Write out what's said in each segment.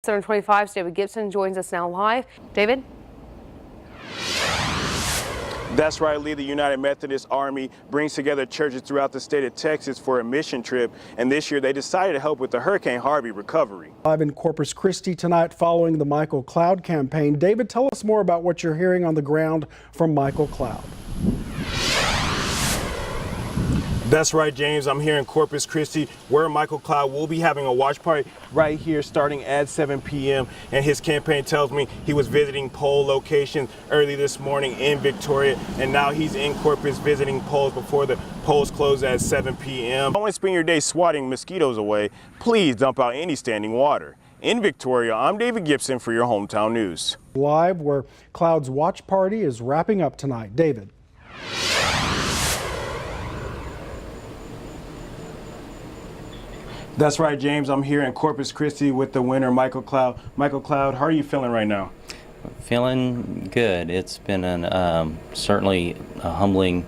Center 25's David Gibson joins us now live. David? That's right, Lee. The United Methodist Army brings together churches throughout the state of Texas for a mission trip, and this year they decided to help with the Hurricane Harvey recovery. Live in Corpus Christi tonight following the Michael Cloud campaign. David, tell us more about what you're hearing on the ground from Michael Cloud. That's right, James. I'm here in Corpus Christi where Michael Cloud will be having a watch party right here starting at 7 p.m. And his campaign tells me he was visiting poll locations early this morning in Victoria, and now he's in Corpus visiting polls before the polls close at 7 p.m. Don't want to spend your day swatting mosquitoes away. Please dump out any standing water. In Victoria, I'm David Gibson for your Hometown News. Live where Cloud's watch party is wrapping up tonight. David. That's right, James. I'm here in Corpus Christi with the winner, Michael Cloud. Michael Cloud, how are you feeling right now? Feeling good. It's been certainly a humbling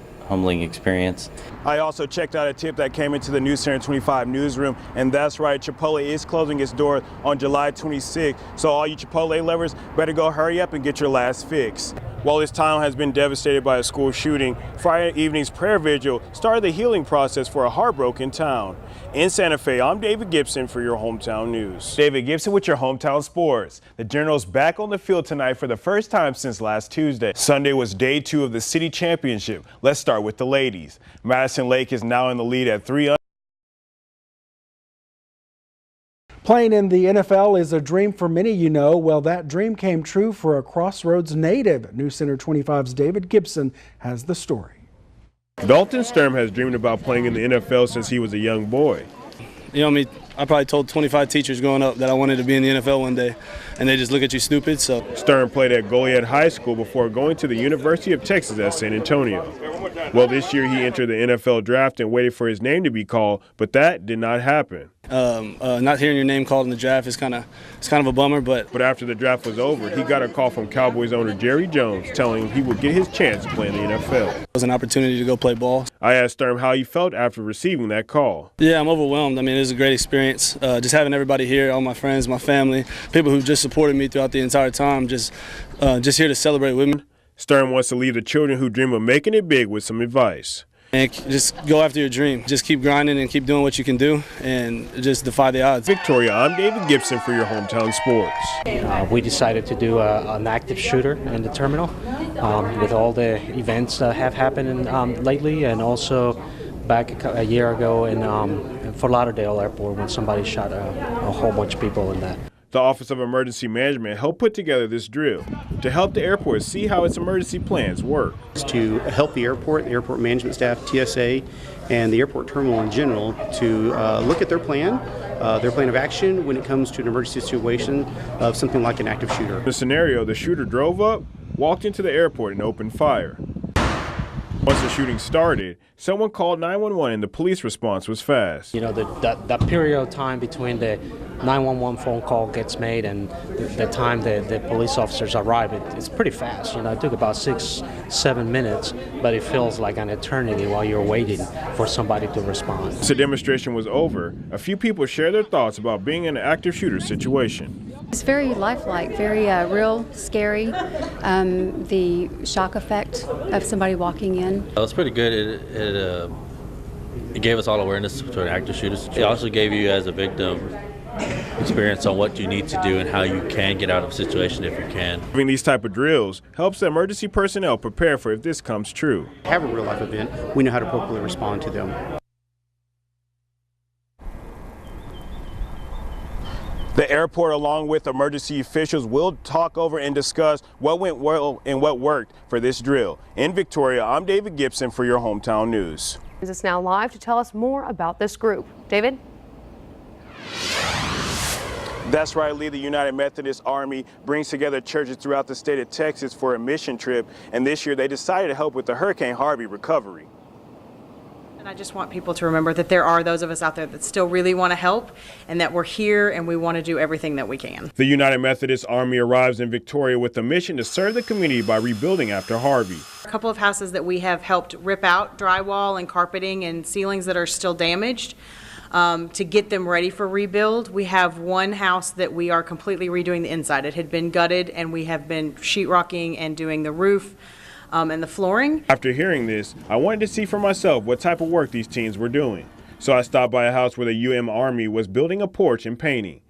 experience. I also checked out a tip that came into the News Center 25 newsroom, and that's right, Chipotle is closing its doors on July 26th, so all you Chipotle lovers better go hurry up and get your last fix. While this town has been devastated by a school shooting, Friday evening's prayer vigil started the healing process for a heartbroken town. In Santa Fe, I'm David Gibson for your Hometown News. David Gibson with your Hometown Sports. The Generals back on the field tonight for the first time since last Tuesday. Sunday was day 2 of the city championship. Let's start with the ladies. Madison Lake is now in the lead at 3. Playing in the NFL is a dream for many, you know. Well, that dream came true for a Crossroads native. News Center 25's David Gibson has the story. Dalton Sturm has dreamed about playing in the NFL since he was a young boy. You know, I probably told 25 teachers growing up that I wanted to be in the NFL one day, and they just look at you stupid. So Sturm played at Goliad High School before going to the University of Texas at San Antonio. Well, this year he entered the NFL draft and waited for his name to be called, but that did not happen. Not hearing your name called in the draft is kind of a bummer, but after the draft was over, he got a call from Cowboys owner Jerry Jones telling him he would get his chance to play in the NFL. It was an opportunity to go play ball. I asked Sturm how he felt after receiving that call. Yeah, I'm overwhelmed. I mean, it was a great experience. Just having everybody here, all my friends, my family, people who've just supported me throughout the entire time, just here to celebrate with me. Sturm wants to leave the children who dream of making it big with some advice. And just go after your dream. Just keep grinding and keep doing what you can do and just defy the odds. Victoria, I'm David Gibson for your Hometown Sports. We decided to do an active shooter in the terminal with all the events that have happened lately, and also back a year ago in Fort Lauderdale Airport when somebody shot a whole bunch of people in that. The Office of Emergency Management helped put together this drill to help the airport see how its emergency plans work. To help the airport management staff, TSA, and the airport terminal in general to look at their plan of action when it comes to an emergency situation of something like an active shooter. In the scenario, the shooter drove up, walked into the airport, and opened fire. Once the shooting started, someone called 911 and the police response was fast. You know, that period of time between the 911 phone call gets made and the time the police officers arrive, it's pretty fast. You know, it took about 6-7 minutes, but it feels like an eternity while you're waiting for somebody to respond. Once the demonstration was over, a few people shared their thoughts about being in an active shooter situation. It's very lifelike, very real, scary. The shock effect of somebody walking in. It was pretty good. It gave us all awareness to an active shooter situation. It also gave you, as a victim, experience on what you need to do and how you can get out of a situation if you can. Having these type of drills helps the emergency personnel prepare for if this comes true. Have a real life event, we know how to appropriately respond to them. The airport, along with emergency officials, will talk over and discuss what went well and what worked for this drill. In Victoria, I'm David Gibson for your Hometown News. Is us now live to tell us more about this group. David? That's right, Lee. The United Methodist Army brings together churches throughout the state of Texas for a mission trip, and this year they decided to help with the Hurricane Harvey recovery. And I just want people to remember that there are those of us out there that still really want to help, and that we're here and we want to do everything that we can. The United Methodist Army arrives in Victoria with a mission to serve the community by rebuilding after Harvey. A couple of houses that we have helped rip out drywall and carpeting and ceilings that are still damaged. to get them ready for rebuild. We have one house that we are completely redoing the inside. It had been gutted, and we have been sheetrocking and doing the roof and the flooring. After hearing this, I wanted to see for myself what type of work these teens were doing. So I stopped by a house where the UM Army was building a porch and painting.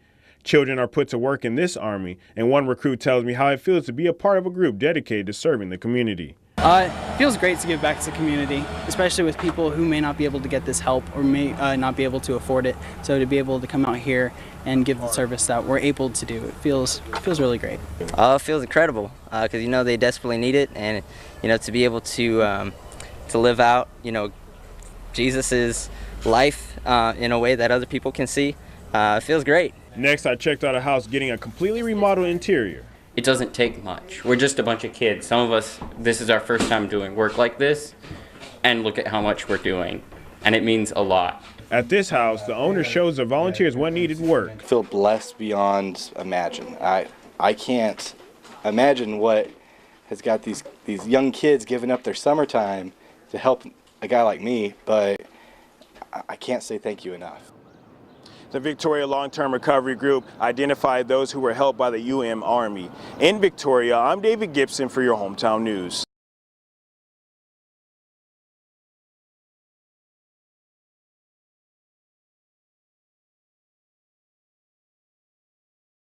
Children are put to work in this Army, and one recruit tells me how it feels to be a part of a group dedicated to serving the community. It feels great to give back to the community, especially with people who may not be able to get this help or may not be able to afford it. So to be able to come out here and give the service that we're able to do, it feels really great. It feels incredible because they desperately need it, and to be able to live out Jesus's life in a way that other people can see, it feels great. Next, I checked out a house getting a completely remodeled interior. It doesn't take much. We're just a bunch of kids. Some of us, this is our first time doing work like this, and look at how much we're doing, and it means a lot. At this house, the owner shows the volunteers what needed work. I feel blessed beyond imagine. I can't imagine what has got these young kids giving up their summertime to help a guy like me, but I can't say thank you enough. The Victoria Long-Term Recovery Group identified those who were helped by the UM Army. In Victoria, I'm David Gibson for your Hometown News.